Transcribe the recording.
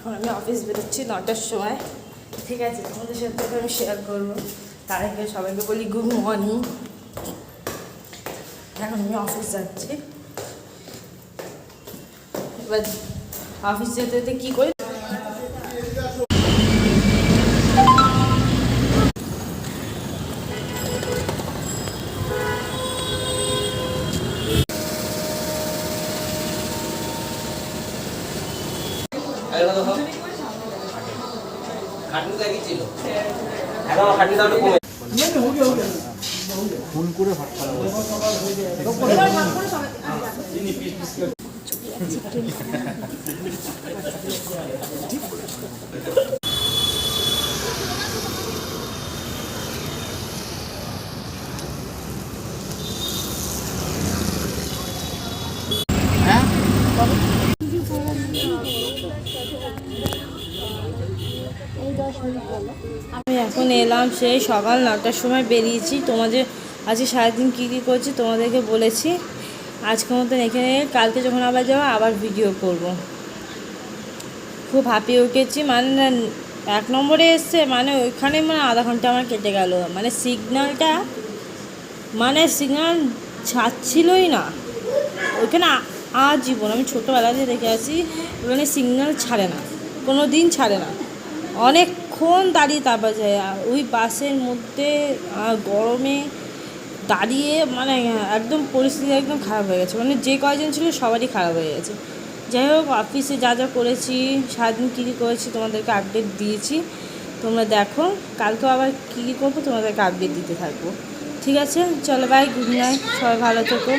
এখন আমি অফিস বেরোচ্ছি 9টার সময়। ঠিক আছে, তোমাদের সাথে আমি শেয়ার করবো। তার আগে সবাইকে বলি গুড মর্নিং। এখন আমি অফিস যাচ্ছি। এবার অফিস যেতে যেতে কী করি, ফোন করে ভাত খাওয়া আমি এখন এলাম, সেই সকাল 9টার সময় বেরিয়েছি। তোমাদের আজকে সারাদিন কী কী করছি তোমাদেরকে বলেছি। আজকের মতন এখানে, কালকে যখন আবার যাবো আবার ভিডিও করব। খুব হাঁপিয়ে উঠেছি, মানে 1 নম্বরে এসছে, মানে ওইখানে মানে আধা ঘন্টা আমার কেটে গেল। মানে সিগন্যালটা, মানে সিগন্যাল ছাড়ছিলই না ওইখানে। আজীবন আমি ছোটোবেলা দিয়ে দেখে আসি, ওখানে সিগন্যাল ছাড়ে না, কোনো দিন ছাড়ে না। অনেকক্ষণ দাঁড়িয়ে তারপর যায়। ওই বাসের মধ্যে গরমে দাঁড়িয়ে মানে একদম পরিস্থিতি একদম খারাপ হয়ে গেছে। মানে যে কয়জন ছিল সবারই খারাপ হয়ে গেছে। যাই হোক, অফিসে যা যা করেছি, সারাদিন কী কী করেছি তোমাদেরকে আপডেট দিয়েছি, তোমরা দেখো। কালকেও আবার কী কী করবো তোমাদেরকে আপডেট দিতে থাকবো। ঠিক আছে, চলো বাই, গুড নাইট, সবাই ভালো থেকো।